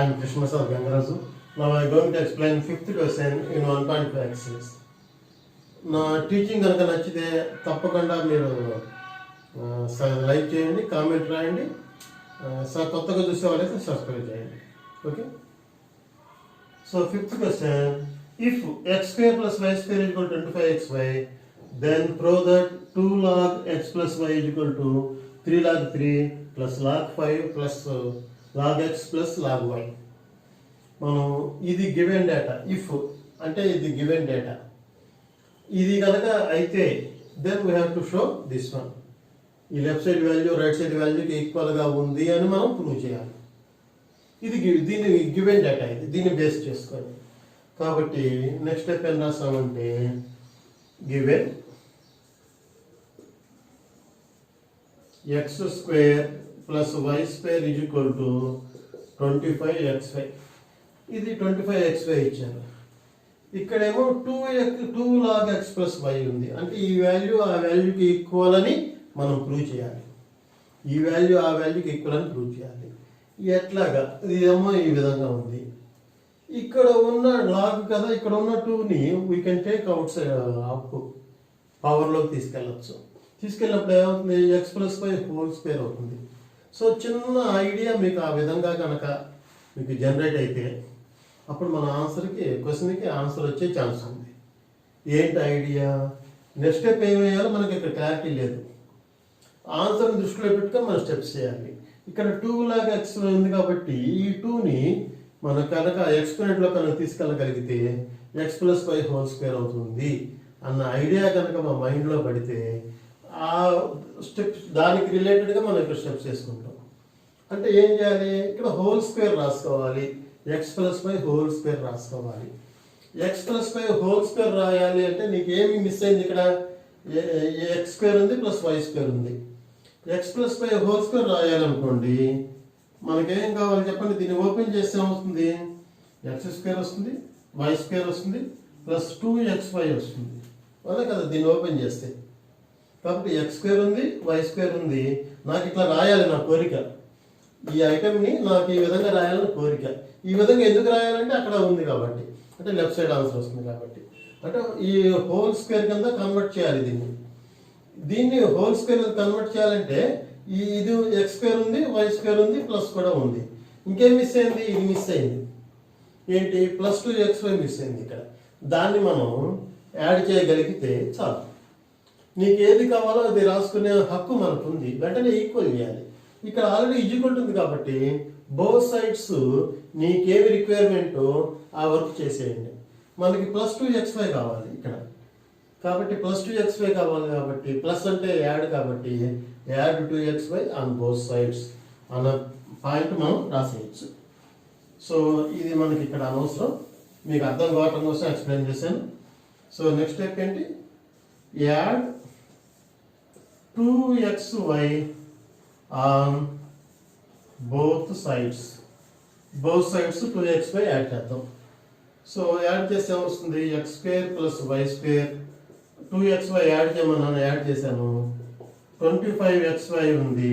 I am Krishnasad Gangaraju. Now I am going to explain fifth question in 1.5 exercise. నా teaching కనుక నచ్చితే తప్పకుండా మీరు లైక్ చేయండి, కామెంట్ రాయండి, కొత్తగా చూసే వాళ్ళైతే సబ్స్క్రైబ్ చేయండి. Okay. So fifth question, if x square plus y square is equal to 25xy, then prove that 2 log x plus y is equal to 3 log 3 plus log 5 plus log x plus log y. మనం ఇది given data, if అంటే ఇది given data, ఇది కనుక అయితే then we have to show this one. ఈ left side value right side వాల్యూకి ఈక్వల్గా ఉంది అని మనం ప్రూవ్ చేయాలి. ఇది దీని గివెన్ డేటా, ఇది దీన్ని బేస్ చేసుకొని. కాబట్టి నెక్స్ట్ స్టెప్ ఏం రాస్తామంటే given x square plus y square is equal to 25xy. ఇది 25xy ఇచ్చారు. ఇక్కడేమో 2 log x ప్లస్ వై ఉంది. అంటే ఈ వాల్యూ ఆ వాల్యూకి ఈక్వల్ అని మనం ప్రూవ్ చేయాలి. ఈ వాల్యూ ఆ వాల్యూకి ఈక్వల్ అని ప్రూవ్ చేయాలి. ఎట్లాగా? ఇదేమో ఈ విధంగా ఉంది. ఇక్కడ ఉన్న లాగ్ కదా, ఇక్కడ ఉన్న 2ని we can take outside up పవర్లోకి తీసుకెళ్ళచ్చు. తీసుకెళ్ళినప్పుడు ఏమవుతుంది? X plus y whole square అవుతుంది. సో చిన్న ఐడియా మీకు ఆ విధంగా కనుక మీకు జనరేట్ అయితే అప్పుడు మన క్వశ్చన్కి ఆన్సర్ వచ్చే ఛాన్స్ ఉంది. ఏంటి ఐడియా? నెక్స్ట్ స్టెప్ ఏం వేయాలో మనకి ఇక్కడ క్లారిటీ లేదు. ఆన్సర్ని దృష్టిలో పెట్టుకొని మనం స్టెప్స్ చేయాలి. ఇక్కడ 2 log x ఉంది కాబట్టి ఈ 2ని మన కనుక ఎక్స్పోనెంట్లో కనుక తీసుకెళ్ళగలిగితే x plus y whole square అవుతుంది అన్న ఐడియా కనుక మా మైండ్లో పడితే ఆ స్టెప్స్ దానికి రిలేటెడ్గా మనం ఇక్కడ స్టెప్స్ చేసుకుంటాం. అంటే ఏం చేయాలి? ఇక్కడ హోల్ స్క్వేర్ రాసుకోవాలి, x plus y whole square రాసుకోవాలి. X plus y whole square రాయాలి అంటే నీకు ఏమి మిస్ అయింది? ఇక్కడ ఎక్స్ స్క్వేర్ ఉంది ప్లస్ వై స్క్వేర్ ఉంది. X plus y whole square రాయాలనుకోండి, మనకేం కావాలి చెప్పండి? దీన్ని ఓపెన్ చేస్తే ఏమవుతుంది? ఎక్స్ స్క్వేర్ వస్తుంది, వై స్క్వేర్ వస్తుంది, ప్లస్ 2xy వస్తుంది. అదే కదా దీన్ని ఓపెన్ చేస్తే. కాబట్టి ఎక్స్ స్క్వేర్ ఉంది, వై స్క్వేర్ ఉంది. నాకు ఇట్లా రాయాలి, నా కోరిక. ఈ ఐటమ్ని నాకు ఈ విధంగా రాయాలని కోరిక. ఈ విధంగా ఎందుకు రాయాలంటే అక్కడ ఉంది కాబట్టి, అంటే లెఫ్ట్ సైడ్ ఆన్సర్ వస్తుంది కాబట్టి. అంటే ఈ హోల్ స్క్వేర్ కింద కన్వర్ట్ చేయాలి దీన్ని హోల్ స్క్వేర్ కన్వర్ట్ చేయాలంటే ఇది ఎక్స్ స్క్వేర్ ఉంది, వై స్క్వేర్ ఉంది, ప్లస్ కూడా ఉంది. ఇంకేం మిస్ అయింది? ఇది మిస్ అయింది. ఏంటి? ప్లస్ 2xy మిస్ అయింది. ఇక్కడ దాన్ని మనం యాడ్ చేయగలిగితే చాలు. నీకు ఏది కావాలో అది రాసుకునే హక్కు మనకు ఉంది. వెంటనే ఈక్వల్ చేయాలి. ఇక్కడ ఆల్రెడీ ఈక్వల్ ఉంది కాబట్టి బోత్ సైడ్స్ నీకేమి రిక్వైర్మెంటో ఆ వర్క్ చేసేయండి. మనకి ప్లస్ 2xy కావాలి ఇక్కడ, కాబట్టి ప్లస్ 2xy కావాలి కాబట్టి ప్లస్ అంటే యాడ్ కాబట్టి add 2xy on both sides అన్న పాయింట్ మనం రాసేయచ్చు. సో ఇది మనకి ఇక్కడ అనవసరం, మీకు అర్థం కావటం కోసం ఎక్స్ప్లెయిన్ చేశాను. సో నెక్స్ట్ స్టెప్ ఏంటి? Add 2xy on both sides 2xy add చేద్దాం. సో యాడ్ చేస్తే వస్తుంది x square plus y square. 2xy add చేయమన్నాను, యాడ్ చేశాను. 25xy ఉంది,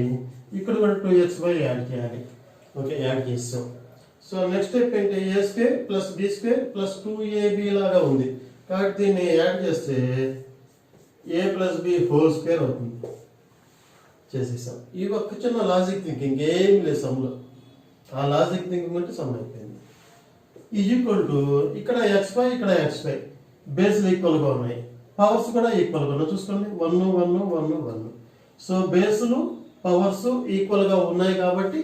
ఇక్కడ కూడా 2xy యాడ్ చేయాలి. ఓకే, యాడ్ చేస్తాం. సో నెక్స్ట్ స్టెప్ ఏంటి? A square plus b square plus 2ab లాగా ఉంది కాబట్టి దీన్ని యాడ్ చేస్తే a plus b whole square అవుతుంది. చేసేసాం. ఈ ఒక్క చిన్న లాజిక్ థింకింగ్, ఏం లేదు సమ్లో. ఆ లాజిక్ థింకింగ్ అంటే సమ్ అయిపోయింది. ఈజ్ ఈక్వల్ టు ఇక్కడ xy ఇక్కడ xy బేస్లు ఈక్వల్గా ఉన్నాయి, పవర్స్ కూడా ఈక్వల్గా ఉన్నాయి. చూసుకోండి, 1 1 1 1. సో బేసులు పవర్స్ ఈక్వల్గా ఉన్నాయి కాబట్టి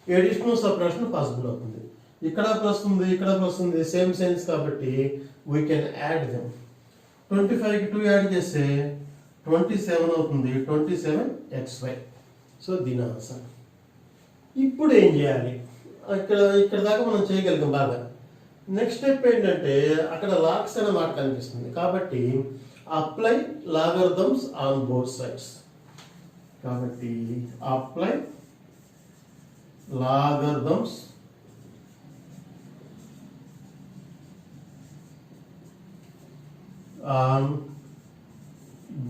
ఎడిషనల్ సపరేషన్ పాసిబుల్ అవుతుంది. ఇక్కడ ప్లస్ ఉంది, ఇక్కడ ప్లస్ ఉంది, సేమ్ సైన్స్ కాబట్టి వీ కెన్ యాడ్ దెమ్. 25కి 2 యాడ్ చేస్తే 27 అవుతుంది, 27xy. సో దీని ఆన్సర్. ఇప్పుడు ఏం చేయాలి? ఇక్కడ దాకా మనం చేయగలిగాం బాగా. నెక్స్ట్ స్టెప్ ఏంటంటే అక్కడ లాగ్స్ అనే మాట కనిపిస్తుంది కాబట్టి apply logarithms on both sides. కాబట్టి apply logarithms on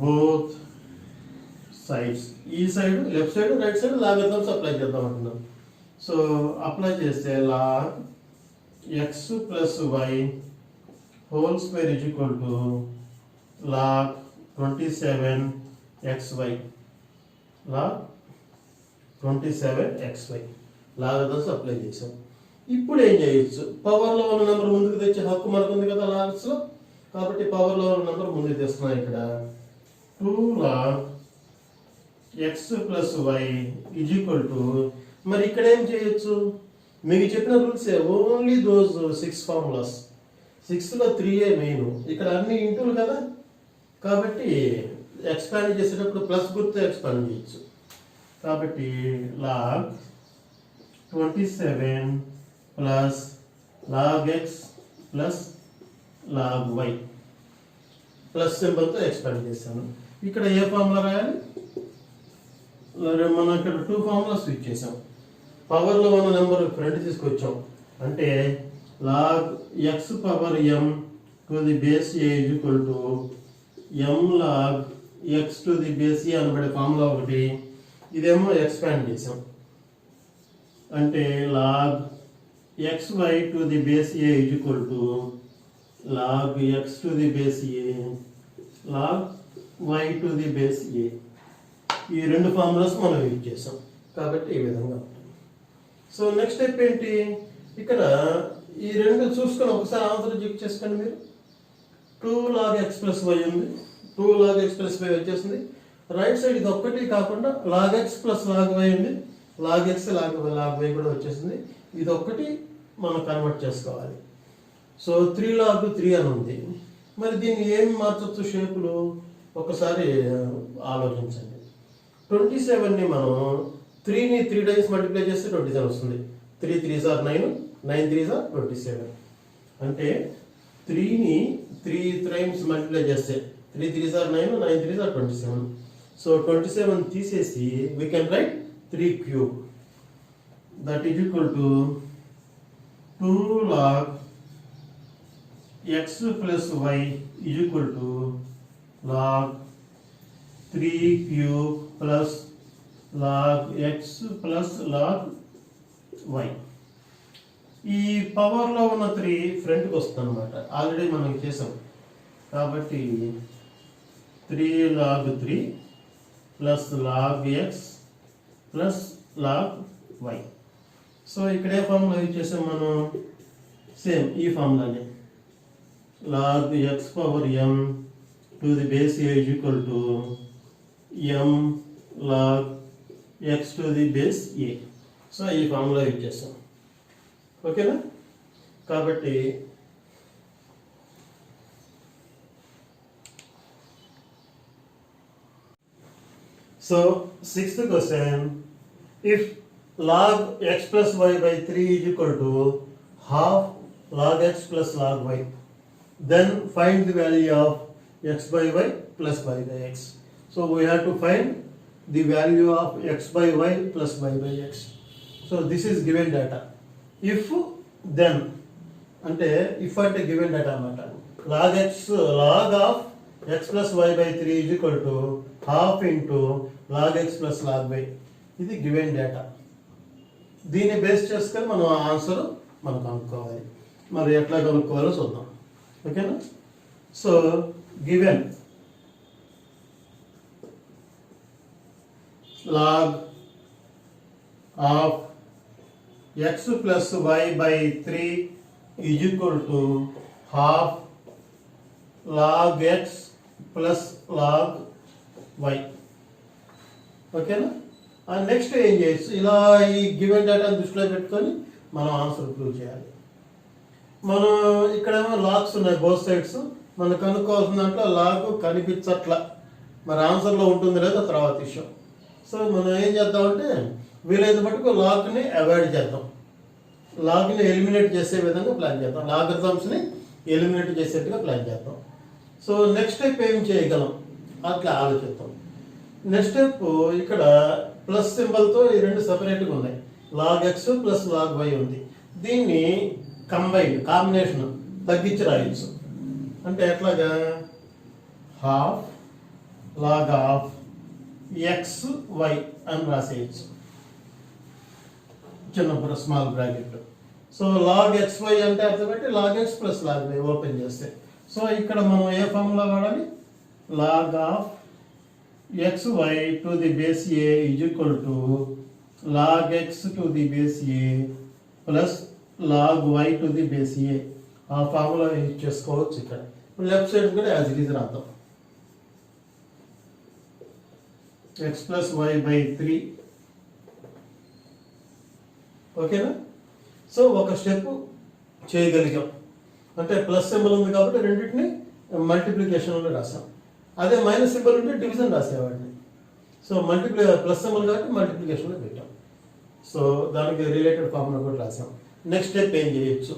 both sides. ఈ side left side right side logarithms apply చేద్దాం అంటున్నాం. సో అప్లై చేస్తే log x plus y whole square is equal to log 27xy log 27xy log others apply చేసాం. ఇప్పుడు ఏం చేయొచ్చు, పవర్లో ఉన్న నెంబర్ ముందుకు తెచ్చే హక్కు మనకు ఉంది కదా లాగ్స్లో, కాబట్టి పవర్లో ఉన్న నెంబర్ ముందుకు తెస్తున్నాం. ఇక్కడ 2 log x plus y is equal to, మరి ఇక్కడ ఏం చేయొచ్చు, మీకు చెప్పిన రూల్సే, ఓన్లీ దోస్ 6 ఫార్ములాస్. 6లో 3 మెయిన్, ఇక్కడ అన్ని ఇంటూలు కదా, కాబట్టి ఎక్స్పాండ్ చేసేటప్పుడు ప్లస్ గుర్తు ఎక్స్పాండ్ చేయొచ్చు. కాబట్టి log 27 plus log x plus log y plus సింబల్తో ఎక్స్పాండ్ చేశాను. ఇక్కడ ఏ ఫార్ములా రాయాలి, మనం ఇక్కడ 2 ఫార్ములా స్విచ్ చేసాం. పవర్లో ఉన్న నెంబర్ ఫ్రంట్ తీసుకొచ్చాం అంటే log x power m to the base a is equal to m log x to the base a అనబడే ఫార్ములా ఒకటి, ఇదేమో ఎక్స్పాండ్ చేసాం అంటే log x y to the base a is equal to log x to the base a log y to the base a. ఈ 2 formulas మనం use చేసాం కాబట్టి ఈ విధంగా ఉంటుంది. సో నెక్స్ట్ స్టెప్ ఏంటి, ఇక్కడ ఈ 2 చూసుకొని ఒకసారి ఆన్సర్ చెక్ చేసుకోండి మీరు. 2 log x ప్లస్ వై ఉంది, 2 log x ప్లస్ వై వచ్చేసింది. రైట్ సైడ్ ఇది ఒక్కటి కాకుండా log x plus log y ఉంది, log x log y కూడా వచ్చేసింది. ఇది ఒక్కటి మనం కన్వర్ట్ చేసుకోవాలి. సో 3 log 3 అని ఉంది, మరి దీన్ని ఏమి మార్చొచ్చు షేపులు ఒకసారి ఆలోచించండి. 27ని మనం 3ని 3 టైమ్స్ మల్టిప్లై చేస్తే 27 వస్తుంది. 3 3s are 9, 9 3s are 27. అంటే 3ని 3 టైమ్స్ మల్టిప్లై చేస్తే 3 3s are 9, 9 3s are 27. So 27 తీసేసి we can write 3 cube. That is equal to 2 log x plus y is equal to log 3 cube plus log x plus log y. ఈ పవర్లో ఉన్న 3 ఫ్రంట్కి వస్తుంది అనమాట, already మనం చేసాం కాబట్టి 3 log 3 plus log x plus log y. So ఇక్కడ ఏ ఫార్ములా యూజ్ చేసాం మనం, సేమ్ ఈ ఫార్ములానే, log x power m to the base a is equal to m log x to the base a. So ఈ formula use చేస్తాం, ఓకేనా. కాబట్టి so 6th question, if log x plus y by 3 is equal to half log x plus log y, then find the value of x by y plus y by x. So we have to find the value of x by y plus y by x. So this is given data. If then అంటే if అంటే given data అన్నమాట, log of x plus y by 3 is equal to half into log x plus log y. ఇది given data. దీన్ని base చేసుకొని మనం answer మనం కనుక్కోవాలి. మరి ఎట్లా కనుక్కోవాలో చూద్దాం, ఓకేనా. So given log of x plus y by 3 is equal to half log x plus log y, ఓకేనా. నెక్స్ట్ ఏం చేయొచ్చు, ఇలా ఈ గివెన్ డేటాను దృష్టిలో పెట్టుకొని మనం ఆన్సర్ ప్రూవ్ చేయాలి. మనం ఇక్కడేమో లాగ్స్ ఉన్నాయి బోత్ సైడ్స్, మనం కనుక్కోవాల్సిన దాంట్లో లాగ్ కనిపించట్లా, మరి ఆన్సర్లో ఉంటుంది లేదా తర్వాత విషయం. సో మనం ఏం చేద్దామంటే వీలైతే మటుకు లాగ్ని అవాయిడ్ చేద్దాం, లాగ్ని ఎలిమినేట్ చేసే విధంగా ప్లాన్ చేద్దాం, లాగరిథమ్స్ని ఎలిమినేట్ చేసేట్టుగా ప్లాన్ చేద్దాం. సో నెక్స్ట్ స్టెప్ ఏం చేయగలం అట్లా ఆలోచిద్దాం. నెక్స్ట్ స్టెప్ ఇక్కడ ప్లస్ సింబల్తో ఈ 2 సపరేట్గా ఉన్నాయి, log x plus log y ఉంది. దీన్ని కాంబినేషన్ తగ్గించి రాయొచ్చు. అంటే ఎట్లాగా, half log of x y అని రాసేయచ్చు. చిన్న small bracket. So log x y అంటే అర్థం log x plus log y open చేస్తే. సో ఇక్కడ మనం ఏ ఫార్ములా వాడాలి? Log of x y to the base a is equal to log x to the base a plus log y to the base a. ఆ formula use చేసుకోవచ్చు. ఇక్కడ left side కూడా యాజ్ ఇట్ ఈజ్ రాద్దాం. X plus y by 3. ఓకేనా? So ఒక step చేయగలిగాం. అంటే plus symbol ఉంది కాబట్టి రెండింటిని మల్టిప్లికేషన్లో రాసాం. అదే మైనస్ సింబల్ ఉంటే డివిజన్ రాసేవాడిని. సో ప్లస్ సింబల్ కాబట్టి మల్టిప్లికేషన్లో పెట్టాం. సో దానికి రిలేటెడ్ ఫార్ములా కూడా రాసాం. నెక్స్ట్ స్టెప్ ఏం చేయొచ్చు?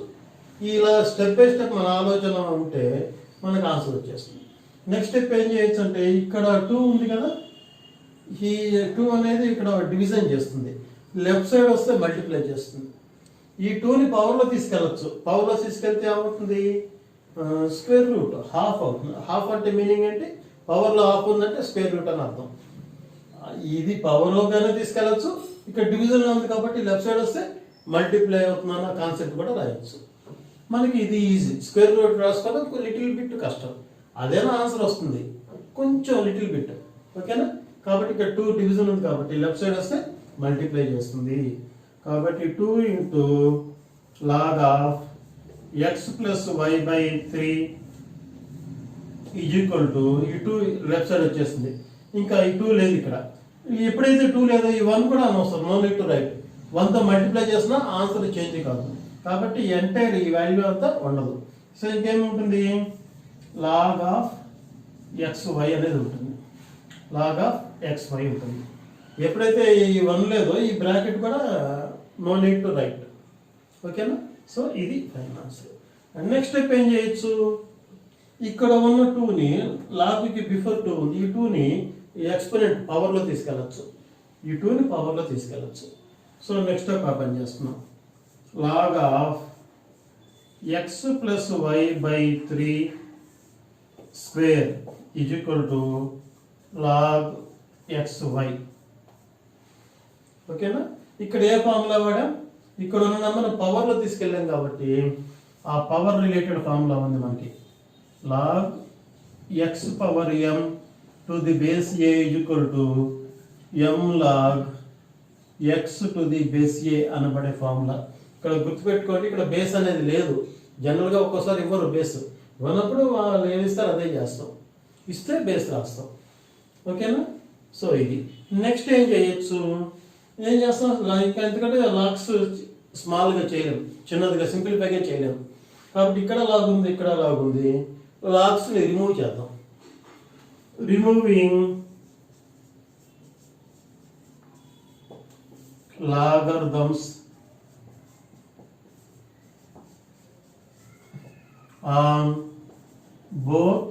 ఇలా స్టెప్ బై స్టెప్ మన ఆలోచన ఉంటే మనకు ఆన్సర్ వచ్చేస్తుంది. నెక్స్ట్ స్టెప్ ఏం చేయొచ్చు అంటే ఇక్కడ 2 ఉంది కదా, ఈ 2 అనేది ఇక్కడ డివిజన్ చేస్తుంది. లెఫ్ట్ సైడ్ వస్తే మల్టిప్లై చేస్తుంది. ఈ 2ని పవర్లో తీసుకెళ్ళచ్చు. పవర్లో తీసుకెళ్తే ఏమవుతుంది? స్క్వేర్ రూట్ హాఫ్ అవుతుంది. హాఫ్ అంటే మీనింగ్ ఏంటి? పవర్లో హాఫ్ ఉందంటే స్క్వేర్ రూట్ అని అర్థం. ఇది పవర్లోగానే తీసుకెళ్ళచ్చు. ఇక్కడ డివిజన్లో ఉంది కాబట్టి లెఫ్ట్ సైడ్ వస్తే మల్టిప్లై అవుతుందన్న కాన్సెప్ట్ కూడా రాయొచ్చు. మనకి ఇది ఈజీ. స్క్వేర్ రూట్ రాసుకోవడం లిటిల్ బిట్ కష్టం. అదేనా ఆన్సర్ వస్తుంది, కొంచెం లిటిల్ బిట్. ఓకేనా? కాబట్టి ఇక్కడ 2 డివిజన్ ఉంది కాబట్టి లెఫ్ట్ సైడ్ వస్తే మల్టిప్లై చేస్తుంది. కాబట్టి 2 into log of x plus y by 3 is equal to ఈ 2 లెఫ్ట్ సైడ్ వచ్చేస్తుంది. ఇంకా ఈ 2 లేదు ఇక్కడ. ఎప్పుడైతే 2 లేదో ఈ 1 కూడా అనవసరం, నో నీడ్ టు రైట్. 1తో మల్టిప్లై చేసినా ఆన్సర్ చేంజ్ కాదు. కాబట్టి ఎంటైర్ ఈ వాల్యూ అంతా ఉండదు. సో ఇంకేముంటుంది? లాగ్ ఆఫ్ ఎక్స్ వై అనేది ఉంటుంది. లాగ్ ఆఫ్ ఎక్స్ వై ఉంటుంది. ఎప్పుడైతే ఈ 1 లేదో ఈ బ్రాకెట్ కూడా నో నీడ్ టు రైట్. ఓకేనా? సో ఇది final answer. And next step ఏం చేయొచ్చు? ఇక్కడ ఉన్న 2ని లాగ్కి బిఫోర్ 2 ఉంది, ఈ 2ని ఎక్స్పోనెంట్ పవర్లో తీసుకెళ్ళచ్చు. ఈ 2ని పవర్లో తీసుకెళ్ళచ్చు. సో నెక్స్ట్ స్టెప్ పని చేస్తున్నాం. Log of x plus y by 3 square is equal to log x y. ఓకేనా? ఇక్కడ ఏ ఫార్ములా వాడాం? ఇక్కడ ఉన్న నెంబర్ పవర్లో తీసుకెళ్ళాం కాబట్టి ఆ పవర్ రిలేటెడ్ ఫార్ములా ఉంది మనకి. Log x power m to the base a is equal to m log x to the base a అనబడే ఫార్ములా. ఇక్కడ గుర్తుపెట్టుకోండి, ఇక్కడ బేస్ అనేది లేదు. జనరల్గా ఒక్కోసారి ఇవ్వరు బేస్. ఇవ్వనప్పుడు వాళ్ళు ఏమి ఇస్తారు అదే చేస్తాం, ఇస్తే బేస్ రాస్తాం. ఓకేనా? సో ఇది నెక్స్ట్ ఏం చేయొచ్చు? ఏం చేస్తాం? ఇంకా ఎందుకంటే లాగ్స్ స్మాల్గా చేయలేము, చిన్నదిగా సింప్లిఫైగా చేయలేము. కాబట్టి ఇక్కడ లాగ్ ఉంది, ఇక్కడ లాగ్ ఉంది. లాగ్స్ని రిమూవ్ చేద్దాం. Removing logarithms on both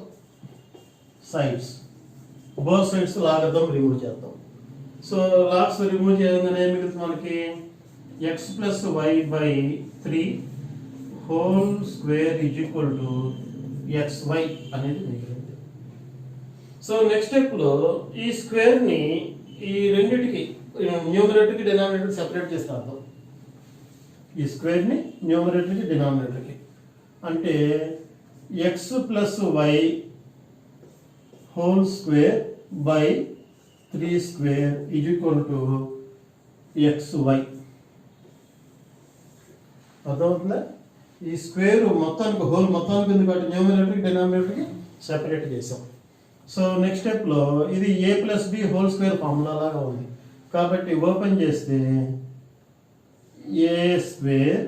sides. both sides logarithm remove చేద్దాం. సో లాగ్స్ రిమూవ్ చేయగానే మిగులుతుంది మనకి x plus y by 3 whole square is equal to x y అనేది మిగిలింది. సో నెక్స్ట్ స్టెప్లో ఈ స్క్వేర్ని ఈ రెండింటికి న్యూమరేటర్కి డినామినేటర్ సెపరేట్ చేసి రాద్దాం. ఈ స్క్వేర్ని న్యూమరేటర్కి డినామినేటర్కి అంటే x plus y whole square by 3 square is equal to x y. అర్థమవుతుందా? ఈ స్క్వేర్ మొత్తానికి హోల్ మొత్తానికి ఉంది కాబట్టి న్యూమరేటర్కి డినామినేటర్కి సెపరేట్ చేసాం. సో నెక్స్ట్ స్టెప్లో ఇది a plus b whole square formula లాగా ఉంది కాబట్టి ఓపెన్ చేస్తే a square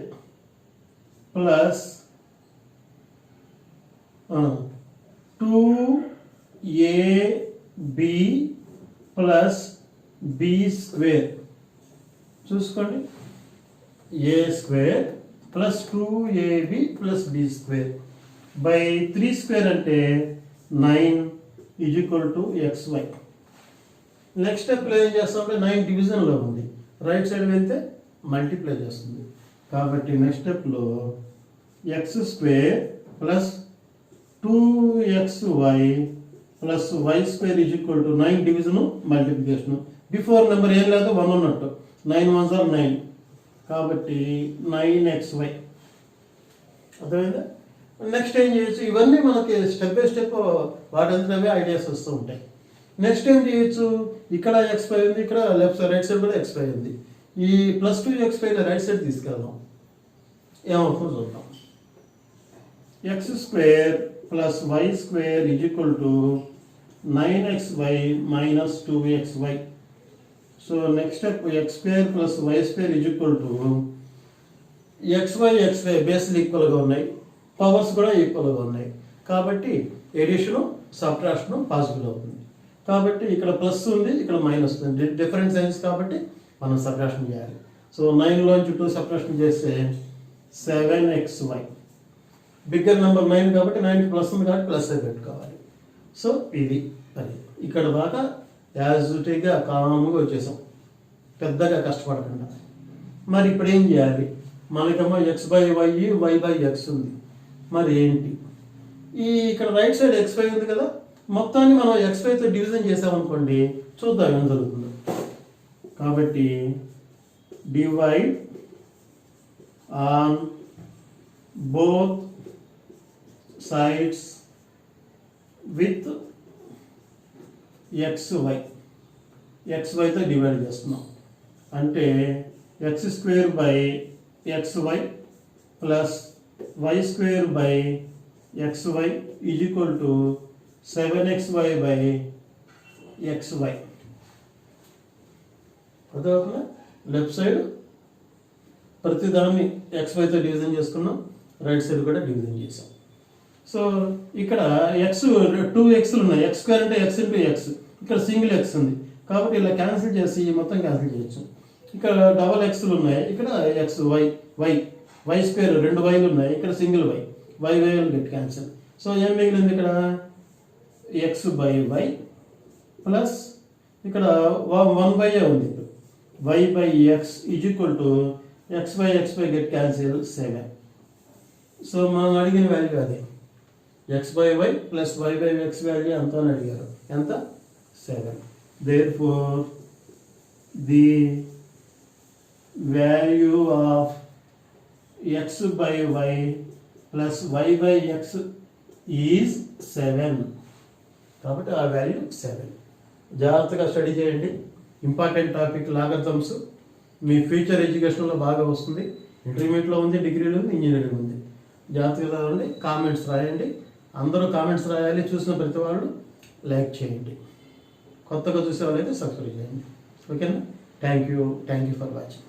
plus 2ab plus b square. చూసుకోండి, a square plus 2ab plus b square by 3 square అంటే 9 is equal to x y. Next స్టెప్లో ఏం చేస్తామంటే 9 డివిజన్లో ఉంది, రైట్ సైడ్ వెళ్తే మల్టిప్లై చేస్తుంది. కాబట్టి నెక్స్ట్ స్టెప్లో x square plus 2xy plus y square is equal to 9 division multiplication. Before number ఏం లేదు 1 ఉన్నట్టు, 9 1s are 9 కాబట్టి 9xy. అర్థమైందా? నెక్స్ట్ ఏం చేయొచ్చు, ఇవన్నీ మనకి స్టెప్ బై స్టెప్ వాటంతటవే ఐడియాస్ వస్తూ ఉంటాయి. నెక్స్ట్ ఏం చేయొచ్చు, ఇక్కడ ఎక్స్పై ఉంది, ఇక్కడ రైట్ సైడ్ కూడా ఎక్స్పై ఉంది. ఈ +2xy రైట్ సైడ్ తీసుకెళ్దాం, ఏమవుతుందో చూద్దాం. x² + y² = 9xy - 2xy. So next step x² + y² = xy బేస్లు ఈక్వల్గా ఉన్నాయి, పవర్స్ కూడా ఈక్వల్గా ఉన్నాయి. కాబట్టి ఎడిషను సబ్ట్రాక్షను పాసిబుల్ అవుతుంది. కాబట్టి ఇక్కడ ప్లస్ ఉంది, ఇక్కడ మైనస్ ఉంది, డిఫరెంట్ సైన్స్ కాబట్టి మనం సబ్ట్రాక్షన్ చేయాలి. సో 9లోంచి 2 సబ్ట్రాక్షన్ చేస్తే 7xy. బిగ్గర్ నెంబర్ 9 కాబట్టి 9కి ప్లస్ ఉంది కాబట్టి ప్లస్ పెట్టుకోవాలి. సో ఇది అది ఇక్కడ దాకా యాజిటీగా కామన్గా వచ్చేసాం, పెద్దగా కష్టపడకుండా. మరి ఇప్పుడు ఏం చేయాలి, మనకేమో x/y, y/x ఉంది. మరి ఏంటి, ఈ ఇక్కడ రైట్ సైడ్ xy ఉంది కదా, మొత్తాన్ని మనం xyతో డివిజన్ చేసామనుకోండి, చూద్దాం ఏం జరుగుతుందో. కాబట్టి divide on both sides with xyతో డివైడ్ చేస్తున్నాం. అంటే x² / xy + y² / xy = 7xy / xy. అర్థమవుతుందా? లెఫ్ట్ సైడ్ ప్రతిదాన్ని xyతో డివిజన్ చేసుకున్నాం, రైట్ సైడ్ కూడా డివిజన్ చేసాం. సో ఇక్కడ x 2xలు ఉన్నాయి, x² అంటే x × x, ఇక్కడ సింగిల్ x ఉంది కాబట్టి ఇలా క్యాన్సిల్ చేసి మొత్తం క్యాన్సిల్ చేయొచ్చు. ఇక్కడ డబల్ xలు ఉన్నాయి, ఇక్కడ xy y² 2 yలు ఉన్నాయి, ఇక్కడ single y get cancel. So ఏం మిగిలింది, ఇక్కడ x/y ప్లస్ ఇక్కడ 1y ఉంది, y/x = x/xy get cancel 7. So మనం అడిగిన వాల్యూ అదే, x/y + y/x వాల్యూ ఎంత అని అడిగారు, ఎంత? 7. Therefore the value of x/y + y/x is 7. కాబట్టి ఆ వాల్యూ 7. జాగ్రత్తగా స్టడీ చేయండి. Important topic logarithms. మీ ఫ్యూచర్ ఎడ్యుకేషన్లో బాగా వస్తుంది. ఇంటర్మీడియట్లో ఉంది, డిగ్రీలో ఉంది, ఇంజనీరింగ్ ఉంది. జాగ్రత్తగా చదవండి, కామెంట్స్ రాయండి. అందరూ కామెంట్స్ రాయాలి, చూసిన ప్రతి వాళ్ళు లైక్ చేయండి. కొత్తగా చూసే వాళ్ళైతే సబ్స్క్రైబ్ చేయండి. ఓకేనా? Thank you for watching.